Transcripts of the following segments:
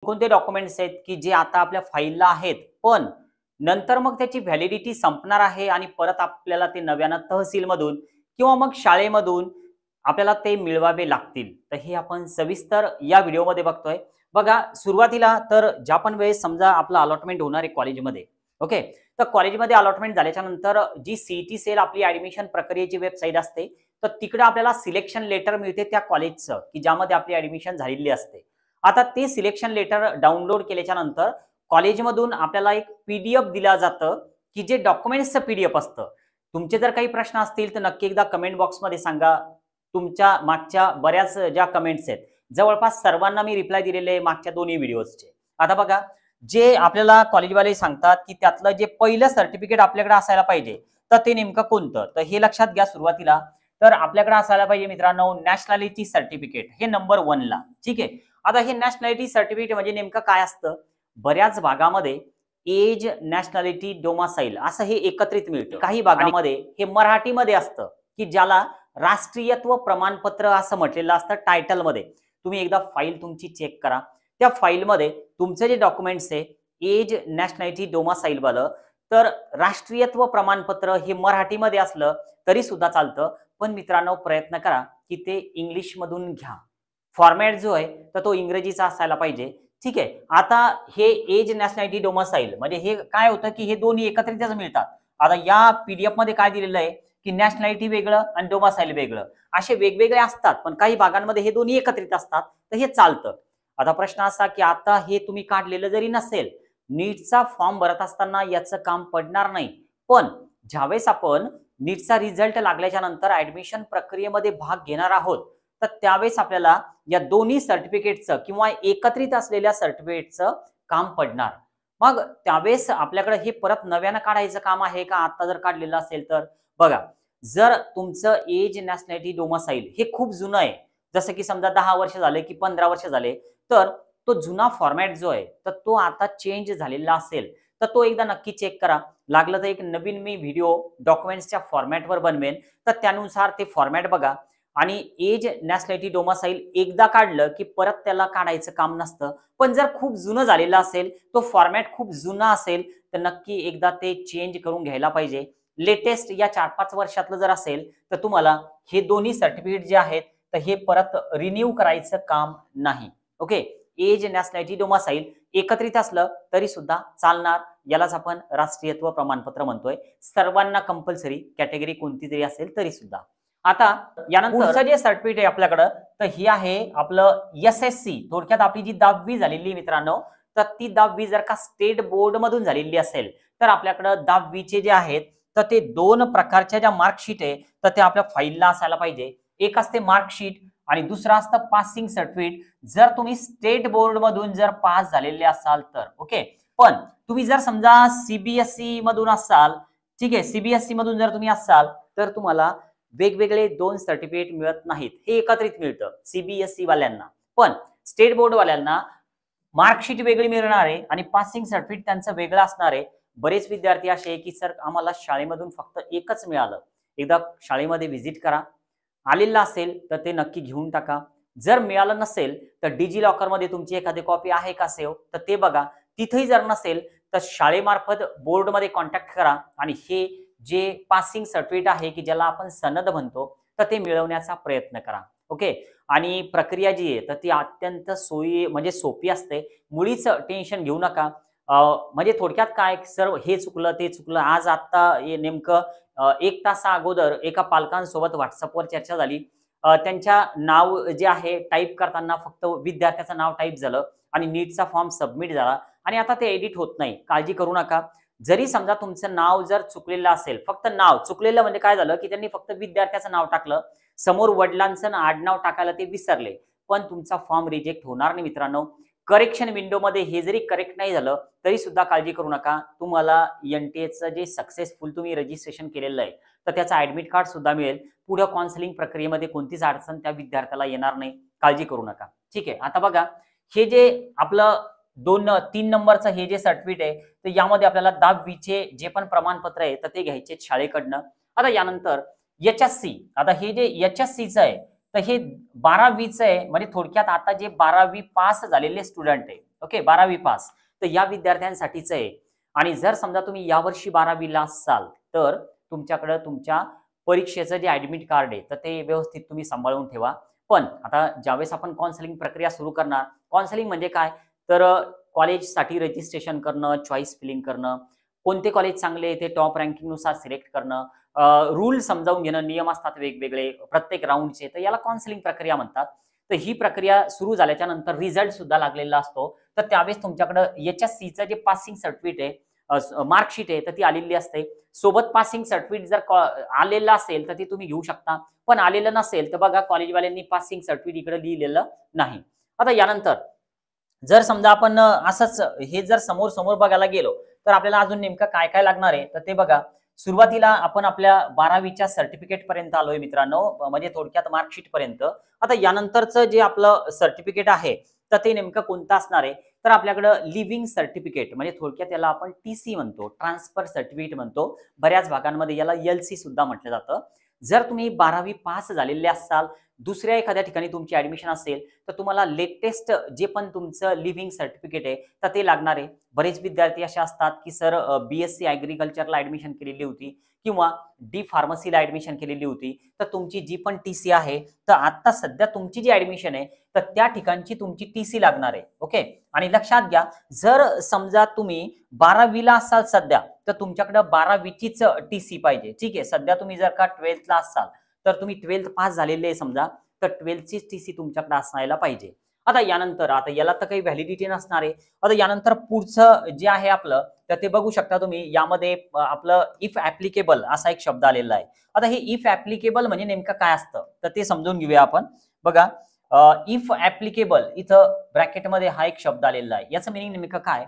कोणते डॉक्युमेंट्स आहेत की जे आता आपल्या फाईलला आहेत, पण नंतर मग त्याची व्हॅलिडिटी संपणार आहे आणि परत आपल्याला ते नव्यानं तहसीलमधून किंवा मग शाळेमधून आपल्याला ते मिळवावे लागतील. तर हे आपण सविस्तर या व्हिडिओमध्ये बघतोय. बघा, सुरुवातीला तर ज्या पण वेळेस समजा आपलं अलॉटमेंट होणार आहे कॉलेजमध्ये, ओके. तर कॉलेजमध्ये अलॉटमेंट झाल्याच्या नंतर जी सीईटी सेल आपली ॲडमिशन प्रक्रियेची वेबसाईट असते, तर तिकडे आपल्याला सिलेक्शन लेटर मिळते त्या कॉलेजचं, की ज्यामध्ये आपली ॲडमिशन झालेली असते. आता ते सिलेक्शन लेटर डाउनलोड केल्याच्या नंतर कॉलेजमधून आपल्याला एक पीडीएफ दिलं जातं, की जे डॉक्युमेंट्सचं पीडीएफ असतं. तुमचे जर काही प्रश्न असतील तर नक्की एकदा कमेंट बॉक्समध्ये सांगा. तुमच्या मागच्या बऱ्याच ज्या कमेंट्स आहेत, जवळपास सर्वांना मी रिप्लाय दिलेले आहे मागच्या दोन्ही व्हिडिओजचे. आता बघा, जे आपल्याला कॉलेजवाले सांगतात, की त्यातलं जे पहिलं सर्टिफिकेट आपल्याकडे असायला पाहिजे, तर ते नेमकं कोणतं? तर हे लक्षात घ्या सुरुवातीला. तर आपल्याकडे असायला पाहिजे मित्रांनो नॅशनॅलिटी सर्टिफिकेट, हे नंबर 1 ला. ठीक आहे. आता हे नॅशनॅलिटी सर्टिफिकेट म्हणजे नेमकं काय असतं? बऱ्याच भागामध्ये एज, नॅशनॅलिटी, डोमासाईल असं हे एकत्रित मिळतं. काही भागामध्ये हे मराठीमध्ये असतं, की ज्याला राष्ट्रीयत्व प्रमाणपत्र असं म्हटलेलं असतं टायटलमध्ये. तुम्ही एकदा फाईल तुमची चेक करा. त्या फाईलमध्ये तुमचे जे डॉक्युमेंट्स आहे, एज, नॅशनॅलिटी, डोमासाईल वालं, तर राष्ट्रीयत्व प्रमाणपत्र हे मराठीमध्ये असलं तरी सुद्धा चालतं. पण मित्रांनो प्रयत्न करा, की ते इंग्लिशमधून घ्या. फॉर्मॅट जो आहे तर तो इंग्रजीचा असायला पाहिजे. ठीक आहे. आता हे एज, नॅशनॅलिटी, डोमासाईल म्हणजे हे काय होतं, की हे दोन्ही एकत्रितच मिळतात. आता या पीडीएफमध्ये काय दिलेलं आहे, की नॅशनॅलिटी वेगळं आणि डोमासाईल वेगळं. असे वेगवेगळे असतात, पण काही भागांमध्ये हे दोन्ही एकत्रित असतात, तर हे चालतं. आता प्रश्न असा, की आता हे तुम्ही काढलेलं जरी नसेल, नीटचा फॉर्म भरत असताना याचं काम पडणार नाही. पण ज्यावेळेस आपण नीटचा रिझल्ट लागल्याच्या नंतर ॲडमिशन प्रक्रियेमध्ये भाग घेणार आहोत, तर त्यावेळेस आपल्याला या दोन्ही सर्टिफिकेटचं किंवा एकत्रित असलेल्या सर्टिफिकेटचं काम पडणार. मग त्यावेळेस आपल्याकडे हे परत नव्यानं काढायचं काम आहे का आता जर काढलेलं असेल तर? बघा, जर तुमचं एज, नॅशनॅलिटी, डोमासाईल हे खूप जुनं आहे, जसं की समजा 10 वर्ष झाले की 15 वर्ष झाले, तर तो जुना फॉर्मॅट जो आहे, तर तो आता चेंज झालेला असेल, तर तो एकदा नक्की चेक करा. लागलं तर एक नवीन मी व्हिडिओ डॉक्युमेंट्सच्या फॉर्मॅटवर बनवेन, तर त्यानुसार ते फॉर्मॅट बघा. आणि एज, नॅशनॅलिटी, डोमासाईल एकदा काढलं की परत त्याला काढायचं काम नसतं. पण जर खूप जुनं झालेलं असेल, तो फॉर्मॅट खूप जुना असेल, तर नक्की एकदा ते चेंज करून घ्यायला पाहिजे. लेटेस्ट या 4-5 वर्षातलं जर असेल, तर तुम्हाला हे दोन्ही सर्टिफिकेट जे आहेत, तर हे परत रिन्यू करायचं काम नाही. ओके. एज, नॅशनॅलिटी, डोमासाईल एकत्रित असलं तरी सुद्धा चालणार. यालाच आपण राष्ट्रीयत्व प्रमाणपत्र म्हणतोय. सर्वांना कंपल्सरी कॅटेगरी कोणती तरी असेल तरी सुद्धा. आता यानंतर पुढचं जे सर्टिफिकेट आहे आपल्याकडं, तर हे आहे आपलं एस-एस-सी. थोडक्यात आपली जी 10वी झालेली मित्रांनो, तर ती 10वी जर का स्टेट बोर्डमधून झालेली असेल, तर आपल्याकडं 10वीचे जे आहेत, तर ते 2 प्रकारच्या ज्या मार्कशीट आहे, तर त्या आपल्या फाईलला असायला पाहिजे. एक असते मार्कशीट आणि दुसरं असतं पासिंग सर्टिफिकेट. जर तुम्ही स्टेट बोर्डमधून जर पास झालेले असाल तर, ओके. पण तुम्ही जर समजा सीबीएसई मधून असाल, ठीक आहे, सीबीएसई मधून जर तुम्ही असाल, तर तुम्हाला वेगवेगळे 2 सर्टिफिकेट मिळत नाहीत. हे एकत्रित मिळतं सीबीएसई वाल्यांना. पण स्टेट बोर्ड वाल्यांना मार्कशीट वेगळी मिळणार आहे आणि पासिंग सर्टिफिकेट त्यांचं वेगळं असणार आहे. बरेच विद्यार्थी असे आहे, की सर आम्हाला शाळेमधून फक्त एकच मिळालं. एकदा शाळेमध्ये व्हिजिट करा. आलेलं असेल तर ते नक्की घेऊन टाका. जर मिळालं नसेल तर डिजी लॉकरमध्ये तुमची एखादी कॉपी आहे का सेव्ह, तर ते बघा. तिथेही जर नसेल तर शाळेमार्फत बोर्डमध्ये कॉन्टॅक्ट करा आणि हे जे पासिंग सर्टिफिकेट आहे, की ज्याला आपण सनद म्हणतो, तर ते मिळवण्याचा प्रयत्न करा. ओके. आणि प्रक्रिया जी आहे तर ती अत्यंत म्हणजे सोपी असते. मुळीच टेन्शन घेऊ नका. म्हणजे थोडक्यात काय, सर हे चुकलं, ते चुकलं. आज आत्ता हे नेमकं 1 तासा अगोदर एका पालकांसोबत WhatsAppवर चर्चा झाली. त्यांच्या नाव जे आहे टाइप करताना फक्त विद्यार्थ्याचं नाव टाइप झालं आणि नीटचा फॉर्म सबमिट झाला आणि आता ते एडिट होत नाही. काळजी करू नका. जरी समजा तुमचं नाव जर चुकलेलं असेल, फक्त नाव चुकलेलं म्हणजे काय झालं, की त्यांनी फक्त विद्यार्थ्याचं नाव टाकलं. समोर वडिलांचं आडनाव टाकायला ते विसरले. पण तुमचा फॉर्म रिजेक्ट होणार नाही मित्रांनो. करेक्शन विंडोमध्ये हे जरी करेक्ट नाही झालं, तरी सुद्धा काळजी करू नका. तुम्हाला एन-टी-एचं जे सक्सेसफुल तुम्ही रजिस्ट्रेशन केलेलं आहे, तर त्याचं ॲडमिट कार्ड सुद्धा मिळेल. पुढे काउन्सिलिंग प्रक्रियेमध्ये कोणतीच अडचण त्या विद्यार्थ्याला येणार नाही. काळजी करू नका. ठीक आहे. आता बघा, हे जे आपलं 2-3 नंबरचं हे जे सर्टिफिकेट आहे, तर यामध्ये आपल्याला 10वीचे जे पण प्रमाणपत्र आहे, तर ते घ्यायचे शाळेकडनं. आता यानंतर एच-एस-सी. आता हे जे एच-एस-सीचं आहे, तर हे 12वीचं आहे. म्हणजे थोडक्यात आता जे 12वी पास झालेले स्टुडंट आहे, ओके, 12वी पास, तर या विद्यार्थ्यांसाठीच आहे. आणि जर समजा तुम्ही यावर्षी 12वीला असाल तर तुमच्याकडे तुमच्या परीक्षेचं जे ॲडमिट कार्ड आहे तर ते व्यवस्थित तुम्ही सांभाळून ठेवा. पण आता ज्यावेळेस आपण काउन्सिलिंग प्रक्रिया सुरू करणार, काउन्सिलिंग म्हणजे काय, तर कॉलेजसाठी रजिस्ट्रेशन करणं, चॉईस फिलिंग करणं, कोणते कॉलेज चांगले आहे ते टॉप रँकिंगनुसार सिलेक्ट करणं, रूल समजावून घेणं, नियम असतात वेगवेगळे प्रत्येक राऊंडचे, तर याला काउन्सिलिंग प्रक्रिया म्हणतात. तर ही प्रक्रिया सुरू झाल्याच्या नंतर रिझल्ट सुद्धा लागलेला असतो. तर त्यावेळेस तुमच्याकडे HSCचं जे पासिंग सर्टिफिकेट आहे, मार्कशीट आहे, तर ती आलेली असते. सोबत पासिंग सर्टिफिकेट जर आलेलं असेल तर ते तुम्ही घेऊ शकता. पण आलेलं नसेल तर बघा कॉलेजवाल्यांनी पासिंग सर्टिफिकेट इकडे लिहिलेलं नाही. आता यानंतर जर समजा आपण असंच हे जर समोर बघायला गेलो तर आपल्याला अजून नेमकं काय काय लागणार आहे तर ते बघा. सुरुवातीला आपण आपल्या 12वीच्या सर्टिफिकेट पर्यंत आलोय मित्रांनो, म्हणजे थोडक्यात मार्कशीट पर्यंत. आता यानंतरचं जे आपलं सर्टिफिकेट आहे तर ते नेमकं कोणतं असणार आहे, तर आपल्याकडं लिव्हिंग सर्टिफिकेट म्हणजे थोडक्यात याला आपण TC म्हणतो, ट्रान्सफर सर्टिफिकेट म्हणतो. बऱ्याच भागांमध्ये याला LC सुद्धा म्हटलं जातं. जर तुम्ही 12वी पास झालेले असाल, दुसऱ्या एखाद्या ठिकाणी तुमची ऍडमिशन असेल तर तुम्हाला लेटेस्ट जे पण तुमचं लिव्हिंग सर्टिफिकेट आहे तर ते लागणार आहे. बरेच विद्यार्थी असे असतात की सर BSc ॲग्रिकल्चरला ऍडमिशन केलेली होती किंवा D फार्मसीला ऍडमिशन केलेली होती, तर तुमची जी पण TC आहे तर आता सध्या तुमची जी ऍडमिशन आहे तर त्या ठिकाणची तुमची TC लागणार आहे. ओके, आणि लक्षात घ्या जर समजा तुम्ही 12वीला असाल सध्या तर तुमच्याकडे 12वीचीच TC पाहिजे. ठीक आहे, सध्या तुम्ही जर का 12thला असाल तर तुम्ही 12th पास झालेले आहे समजा, तर 12thचीच TC तुमच्याकडे असायला पाहिजे. आता यानंतर आता याला तर काही व्हॅलिडिटी नसणार आहे. आता यानंतर पुढचं जे आहे आपलं तर ते बघू शकता तुम्ही. यामध्ये आपलं इफ ऍप्लिकेबल असा एक शब्द आलेला आहे. आता हे इफ ऍप्लिकेबल म्हणजे नेमकं काय असतं तर ते समजून घेऊया आपण. बघा, इफ ऍप्लिकेबल इथं ब्रॅकेटमध्ये हा एक शब्द आलेला आहे. याचं मिनिंग नेमकं काय.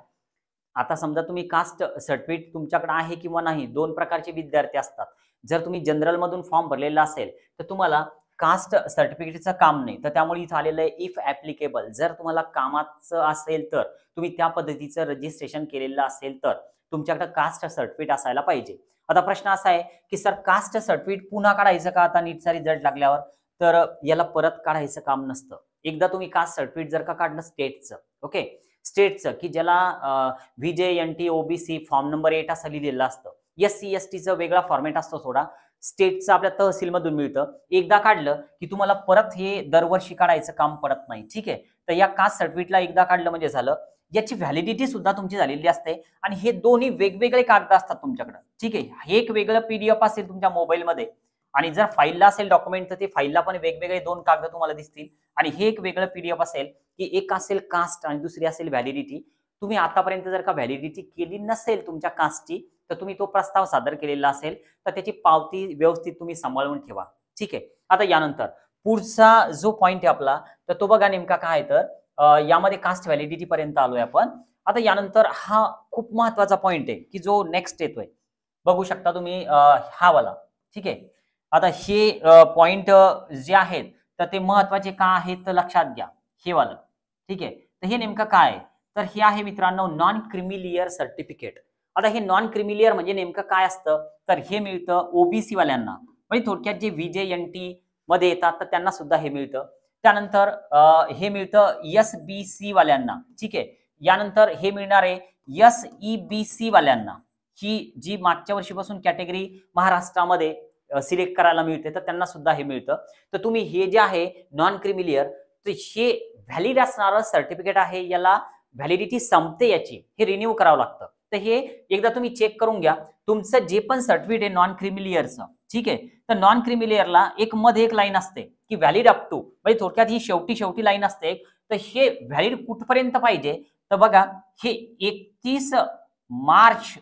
आता समजा तुम्ही कास्ट सर्टिफिकेट तुमच्याकडे आहे किंवा नाही, दोन प्रकारचे विद्यार्थी असतात. जर तुम्ही जनरल मधून फॉर्म भरलेला असेल तर तुम्हाला कास्ट सर्टिफिकेटचं काम नाही, तर त्यामुळे इथं आलेलं आहे इफ ऍप्लिकेबल. जर तुम्हाला कामाचं असेल तर तुम्ही त्या पद्धतीचं रजिस्ट्रेशन केलेलं असेल तर तुमच्याकडे कास्ट सर्टिफिकेट असायला पाहिजे. आता प्रश्न असा आहे की सर कास्ट सर्टिफिकेट पुन्हा काढायचं का आता नीटचा रिझल्ट लागल्यावर, तर याला परत काढायचं काम नसतं. एकदा तुम्ही कास्ट सर्टिफिकेट जर का काढलं स्टेटचं, ओके, स्टेटचं की ज्याला VJNT OBC फॉर्म नंबर 8 असं लिहिलेलं असतं. SC STचं वेगळा फॉर्मॅट असतो थोडा. स्टेटचं आपल्या तहसीलमधून मिळतं. एकदा काढलं की तुम्हाला परत हे दरवर्षी काढायचं काम पडत नाही. ठीक आहे, तर या कास्ट सर्टिफिकेटला एकदा काढलं म्हणजे झालं. याची व्हॅलिडिटी सुद्धा तुमची झालेली असते आणि हे दोन्ही वेगवेगळे कागद असतात तुमच्याकडे. ठीक आहे, हे एक वेगळं PDF असेल तुमच्या मोबाईलमध्ये आणि जर फाईलला असेल डॉक्युमेंट तर ते फाईलला पण वेगवेगळे दोन कागद तुम्हाला दिसतील. आणि हे एक वेगळं PDF असेल की एक असेल कास्ट आणि दुसरी असेल व्हॅलिडिटी. तुम्ही आतापर्यंत जर का व्हॅलिडिटी केली नसेल तुमच्या कास्टची तर तुम्ही तो प्रस्ताव सादर केलेला असेल तर त्याची पावती व्यवस्थित तुम्ही सांभाळून ठेवा. ठीक आहे, आता यानंतर पुढचा जो पॉइंट आहे आपला तर तो बघा नेमका काय आहे, तर यामध्ये कास्ट व्हॅलिडिटी पर्यंत आलोय आपण. आता यानंतर हा खूप महत्वाचा पॉइंट आहे की जो नेक्स्ट येतोय. बघू शकता तुम्ही हा वाला. ठीक आहे, आता हे पॉइंट जे आहेत तर ते महत्वाचे का आहेत तर लक्षात घ्या हे वाला. ठीक आहे, तर हे नेमकं काय आहे तर हे आहे मित्रांनो नॉन क्रिमिलियर सर्टिफिकेट. आता हे नॉन क्रिमिलियर म्हणजे नेमकं काय असतं तर हे मिळतं OBC वाल्यांना, म्हणजे थोडक्यात जे VJNT मध्ये येतात तर त्यांना सुद्धा हे मिळतं. त्यानंतर हे मिळतं SBC वाल्यांना. ठीक आहे, यानंतर हे मिळणार आहे SEBC वाल्यांना. ही जी मागच्या वर्षीपासून कॅटेगरी महाराष्ट्रामध्ये सिलेक्ट करायला मिळते तर त्यांना सुद्धा हे मिळतं. तर तुम्ही हे जे आहे नॉन क्रिमिलियर तर हे व्हॅलिड असणारं सर्टिफिकेट आहे. याला व्हॅलिडिटी संपते याची, हे रिन्यू करावं लागतं. तर हे एकदा तुम्ही चेक करून घ्या तुमचं जे पण सर्टिफिकेट आहे नॉन क्रिमिलियरचं. ठीक आहे, तर नॉन क्रिमिलियरला एक मध्ये एक लाईन असते की व्हॅलिड अप टू, म्हणजे थोडक्यात ही शेवटी लाईन असते. तर हे व्हॅलिड कुठपर्यंत पाहिजे तर बघा हे 31 मार्च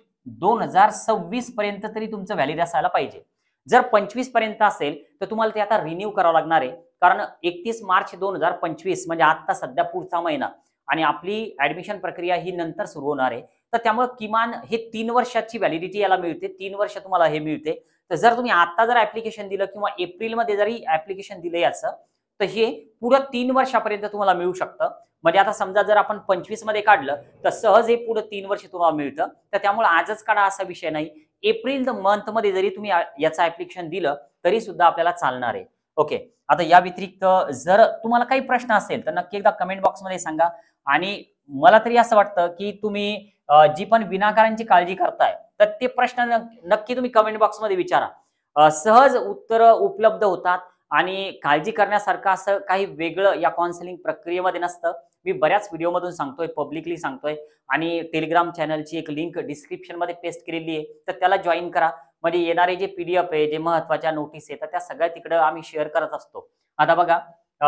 2026 पर्यंत तरी तुमचं व्हॅलिड असायला पाहिजे. जर 25 पर्यंत असेल तर तुम्हाला ते आता रिन्यू करावं लागणार आहे, कारण 31 मार्च 2025 म्हणजे आता सध्या पुढचा महिना आणि आपली ऍडमिशन प्रक्रिया ही नंतर सुरू होणार आहे. तर त्यामुळे किमान हे 3 वर्षाची व्हॅलिडिटी याला मिळते. 3 वर्ष तुम्हाला हे मिळते. तर जर तुम्ही आता जर ऍप्लिकेशन दिलं किंवा एप्रिलमध्ये जरी ऍप्लिकेशन दिलं याचं तर हे पुढं 3 वर्षापर्यंत तुम्हाला मिळू शकतं. म्हणजे आता समजा जर आपण 25 मध्ये काढलं तर सहज हे पुढे 3 वर्ष तुम्हाला मिळतं. तर त्यामुळे आजच काढा असा विषय नाही. एप्रिल मंथ मध्ये जरी तुम्ही याचं ऍप्लिकेशन दिलं तरी सुद्धा आपल्याला चालणार आहे. ओके, आता या व्यतिरिक्त जर तुम्हाला काही प्रश्न असेल तर नक्की एकदा कमेंट बॉक्समध्ये सांगा आणि मला तरी असं वाटतं की तुम्ही जी पण विनाकारांची काळजी करताय तर ते प्रश्न नक्की तुम्ही कमेंट बॉक्समध्ये विचारा. सहज उत्तरं उपलब्ध होतात आणि काळजी करण्यासारखं असं काही वेगळं या काउन्सिलिंग प्रक्रियेमध्ये नसतं. मी बऱ्याच व्हिडिओमधून सांगतोय, पब्लिकली सांगतोय आणि टेलिग्राम चॅनलची एक लिंक डिस्क्रिप्शनमध्ये पेस्ट केलेली आहे. तर त्याला जॉइन करा. म्हणजे येणारे जे पीडीएफ आहे, जे महत्त्वाच्या नोटीस आहेत, तर त्या सगळ्या तिकडं आम्ही शेअर करत असतो. आता बघा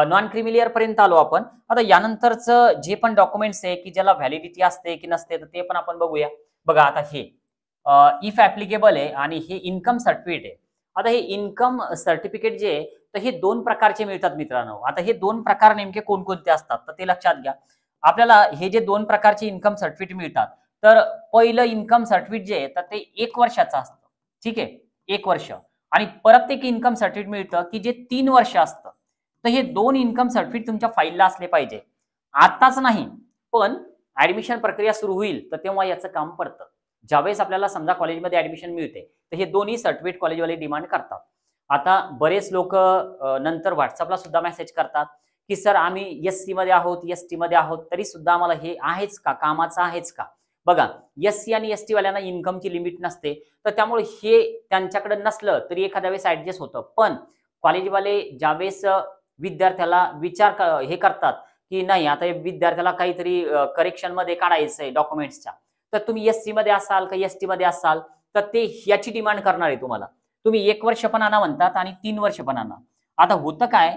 नॉन क्रिमिलियर पर्यंत आलो आपण. आता यानंतरचं जे पण डॉक्युमेंट्स आहे, की ज्याला व्हॅलिडिटी असते की नसते, तर ते पण आपण बघूया. बघा आता हे इफ ॲप्लिकेबल आहे आणि हे इन्कम सर्टिफिकेट आहे. आता हे इन्कम सर्टिफिकेट जे आहे, तर हे 2 प्रकारचे मिळतात मित्रांनो. आता हे 2 प्रकार नेमके कोणकोणते असतात, तर ते लक्षात घ्या. आपल्याला हे जे 2 प्रकारचे इन्कम सर्टिफिकेट मिळतात, तर पहिलं इन्कम सर्टिफिकेट जे आहे, तर ते 1 वर्षाचं असतं. ठीक आहे, 1 वर्ष आणि परत एक इन्कम सर्टिफिकेट मिळतं, की जे 3 वर्ष असतं. तर हे 2 इन्कम सर्टिफिकेट तुमच्या फाईलला असले पाहिजे. आत्ताच नाही, पण ॲडमिशन प्रक्रिया सुरू होईल, तर तेव्हा याचं काम पडतं. ज्यावेळेस आपल्याला समजा कॉलेजमध्ये ॲडमिशन मिळते, तर हे दोन्ही सर्टिफिकेट कॉलेजवाले डिमांड करतात. आता बरेच लोकं नंतर WhatsAppला सुद्धा मेसेज करतात, की "सर आम्ही एस-सीमध्ये आहोत, एस-टीमध्ये आहोत, तरी सुद्धा आम्हाला हे आहेच का? कामाचं आहेच का?" बघा, एस-सी आणि एस-टीवाल्यांना इन्कमची लिमिट नसते, तर त्यामुळे हे त्यांच्याकडे नसलं तरी एखाद्या वेळेस ॲडजस्ट होतं. पण कॉलेजवाले ज्यावेळेस विद्यार्थ्याला हे करतात, की नाही आता या विद्यार्थ्याला काहीतरी करेक्शनमध्ये काढायचंय डॉक्युमेंट्सच्या. तर तुम्ही एस-सीमध्ये असाल का एस-टीमध्ये असाल, तर ते याची डिमांड करणार आहे तुम्हाला. तुम्ही 1 वर्ष पण आणा म्हणतात आणि 3 वर्ष पण आणा. आता होतं काय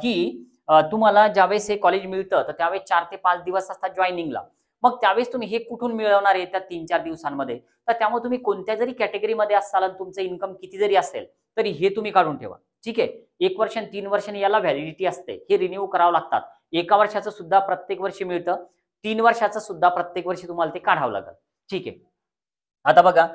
की तुम्हाला ज्यावेळेस हे कॉलेज मिळतं, तर त्यावेळेस 4 ते 5 दिवस असतात जॉइनिंगला. मग त्यावेळेस तुम्ही हे कुठून मिळवणार आहे त्या 3-4 दिवसांमध्ये? तर त्यामुळे तुम्ही कोणत्या जरी कॅटेगरीमध्ये असाल आणि तुमचं इन्कम किती जरी असेल, तरी हे तुम्ही काढून ठेवा. ठीक आहे. 1 वर्ष आणि 3 वर्षांनी याला व्हॅलिडिटी असते. हे रिन्यू करावं लागतात. 1 वर्षाचं सुद्धा प्रत्येक वर्षी मिळतं. 3 वर्षाचं सुद्धा प्रत्येक वर्षी तुम्हाला ते काढावं लागेल. ठीक आहे. आता बघा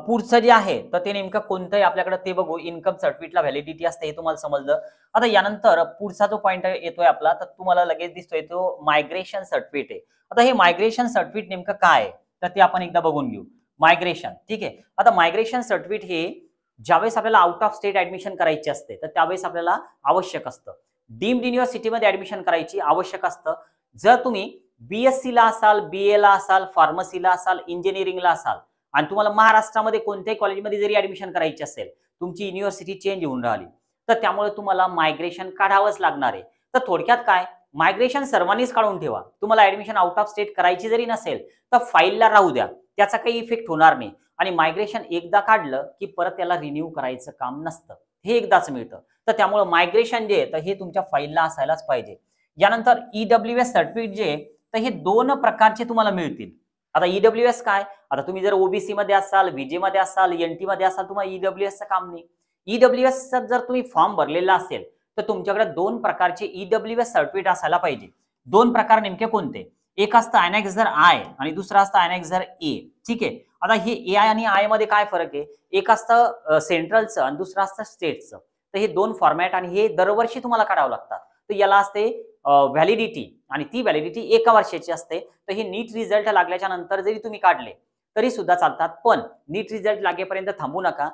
पुढचं जे आहे तर ते नेमकं कोणतं आहे आपल्याकडे ते बघू. इन्कम सर्टिफिकेटला व्हॅलिडिटी असते हे तुम्हाला समजलं. आता यानंतर पुढचा जो पॉइंट येतोय आपला तर तुम्हाला लगेच दिसतोय तो मायग्रेशन सर्टिफिकेट आहे. आता हे मायग्रेशन सर्टिफिकेट नेमकं काय आहे? तर ते आपण एकदा बघून घेऊ. मायग्रेशन ठीक आहे. आता मायग्रेशन सर्टिफिकेट हे ज्यावेळेस आपल्याला आउट ऑफ स्टेट ॲडमिशन करायची असते, तर त्यावेळेस आपल्याला आवश्यक असतं. डीम्ड युनिव्हर्सिटीमध्ये ॲडमिशन करायची आवश्यक असतं. जर तुम्ही बी-एस-सीला असाल, बी-एला असाल, फार्मसीला असाल, इंजिनिअरिंगला असाल आणि तुम्हाला महाराष्ट्रामध्ये कोणत्याही कॉलेजमध्ये जरी ॲडमिशन करायची असेल, तुमची युनिव्हर्सिटी चेंज होऊन राहिली, तर त्यामुळे तुम्हाला मायग्रेशन काढावंच लागणार आहे. तर थोडक्यात काय, मायग्रेशन सर्वांनीच काढून ठेवा. तुम्हाला ॲडमिशन आउट ऑफ स्टेट करायची जरी नसेल, तर फाईलला राहू द्या. त्याचा काही इफेक्ट होणार नाही. आणि मायग्रेशन एकदा काढलं, की परत त्याला रिन्यू करायचं काम नसतं. हे एकदाच मिळतं. तर त्यामुळे मायग्रेशन जे आहे, तर हे तुमच्या फाईलला असायलाच पाहिजे. यानंतर ई-डब्ल्यू-एस सर्टिफिकेट जे आहे, तर हे 2 प्रकारचे तुम्हाला मिळतील. आता ई-डब्ल्यू-एस काय? आता तुम्ही जर ओबीसीमध्ये असाल, व्हीजेमध्ये असाल, एन-टीमध्ये असाल, तुम्हाला ई-डब्ल्यू-एसचं काम नाही. ई-डब्ल्यू-एसचा जर तुम्ही फॉर्म भरलेला असेल, तर तुमच्याकडे 2 प्रकारचे ई-डब्ल्यू-एस सर्टिफिकेट असायला पाहिजे. 2 प्रकार नेमके कोणते? एक असतं ॲनेक्झर आय आणि दुसरं असतं ॲनेक्झर ए. ठीक आहे. आता हे ए-आय आणि आय-मध्ये काय फरक आहे? एक असतं सेंट्रलचं आणि दुसरं असतं स्टेटचं. तर हे 2 फॉर्मॅट आणि हे दरवर्षी तुम्हाला काढावं लागतात. तर याला असते व्हॅलिडिटी आणि ती व्हॅलिडिटी 1 वर्षाची असते. तर हे नीट रिझल्ट लागल्याच्या नंतर जरी तुम्ही काढले, तरी सुद्धा चालतात. पण नीट रिझल्ट लागेपर्यंत थांबू नका.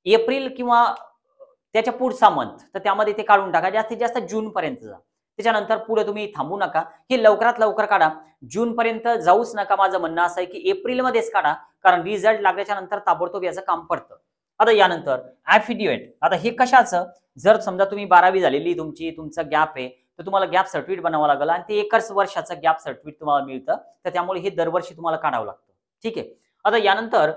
एप्रिल किंवा त्याच्या पुढचा मंथ तर त्यामध्ये ते काढून टाका. जास्तीत जास्त जूनपर्यंत जा. त्याच्यानंतर पुढे तुम्ही थांबू नका. हे लवकरात लवकर काढा. जूनपर्यंत जाऊच नका. माझं म्हणणं असं आहे, की एप्रिलमध्येच काढा. कारण रिझल्ट लागल्याच्या नंतर ताबडतोब याचं काम पडतं. आता यानंतर ॲफिडेव्हिट. आता हे कशाचं? जर समजा तुम्ही 12वी झालेली तुमची, तुमचा गॅप आहे, तर तुम्हाला गॅप सर्टिफिकेट बनावं लागेल आणि ते 1 वर्षाचं गॅप सर्टिफिकेट तुम्हाला मिळतं. तर त्यामुळे हे दरवर्षी तुम्हाला काढावं लागतं. ठीक आहे. आता यानंतर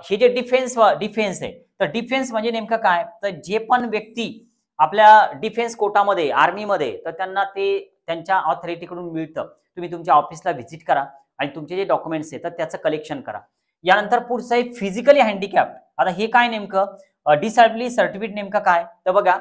हे जे डिफेन्स आहे. तर डिफेन्स म्हणजे नेमकं काय? तर जे पण व्यक्ती आपल्या डिफेन्स कोटामध्ये, आर्मीमध्ये तर त्यांना ते त्यांच्या ऑथॉरिटीकडून मिळतं. तुम्ही तुमच्या ऑफिसला व्हिजिट करा आणि तुमचे जे डॉक्युमेंट्स आहेत, तर त्याचं कलेक्शन करा. यानंतर पुढचं आहे फिजिकली हँडिकॅप्ड. आता हे काय नेमकं? डिसॅबिलिटी सर्टिफिकेट नेमकं काय? तर बघा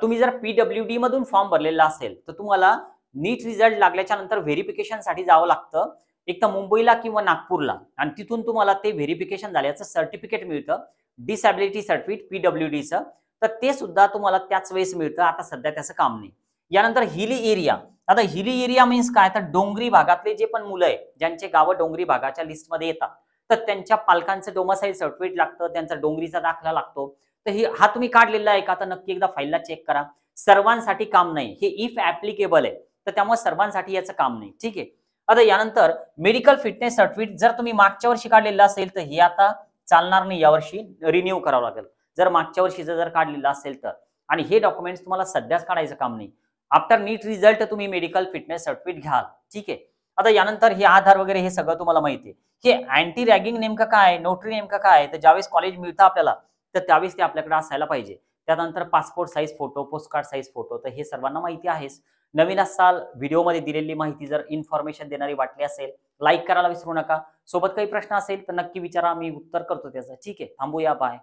तुम्ही जर पीडब्ल्यूडी मधून फॉर्म भरलेला असेल, तर तुम्हाला नीट रिझल्ट लागल्याच्या नंतर व्हेरिफिकेशनसाठी जावं लागतं. एक तर मुंबईला किंवा नागपूरला आणि तिथून तुम्हाला ते व्हेरिफिकेशन झाल्याचं सर्टिफिकेट मिळतं. डिसॅबिलिटी सर्टिफिकेट पीडब्ल्यूडीचं. तर ते सुद्धा तुम्हाला त्याच वेळेस मिळतं. आता सध्या त्याचं काम नाही. यानंतर हिली एरिया. आता हिली एरिया मीन्स काय? तर डोंगरी भागातले जे पण मुलं आहे, ज्यांचे गावं डोंगरी भागाच्या लिस्टमध्ये येतात, तर त्यांच्या पालकांचं डोमासाईल सर्टिफिकेट लागतं, त्यांचा डोंगरीचा दाखला लागतो. तर हा तुम्ही काढलेला आहे का? तर नक्की एकदा फाईलला चेक करा. सर्वांसाठी काम नाही. हे इफ ॲप्लिकेबल आहे. तर त्यामुळे सर्वांसाठी याचं काम नाही. ठीक आहे. आता यानंतर मेडिकल फिटनेस सर्टिफिकेट जर तुम्ही मागच्या वर्षी काढलेलं असेल तर हे आता चालणार नाही, यावर्षी रिन्यू करावं लागेल जर मागच्या वर्षीचं जर काढलेलं असेल तर. आणि हे डॉक्युमेंट्स तुम्हाला सध्याच काढायचं काम नाही. आफ्टर नीट रिझल्ट तुम्ही मेडिकल फिटनेस सर्टिफिकेट घ्याल. ठीक आहे. आता यानंतर हे आधार वगैरे हे सगळं तुम्हाला माहिती आहे. हे अँटी रॅगिंग नेमकं काय, नोटरी नेमकं काय, तर ज्यावेळेस कॉलेज मिळतं आपल्याला तर त्यावेळेस ते आपल्याकडे असायला पाहिजे. त्यानंतर passport size photo, postcard size photo, तर हे सर्वांना माहिती आहेच. नवीन असाल, व्हिडिओमध्ये दिलेली माहिती जर इन्फॉर्मेशन देणारी वाटली असेल, लाईक करायला विसरू नका. सोबत काही प्रश्न असेल तर नक्की विचारा, मी उत्तर करतो त्याचं. ठीक आहे, थांबूया, बाय.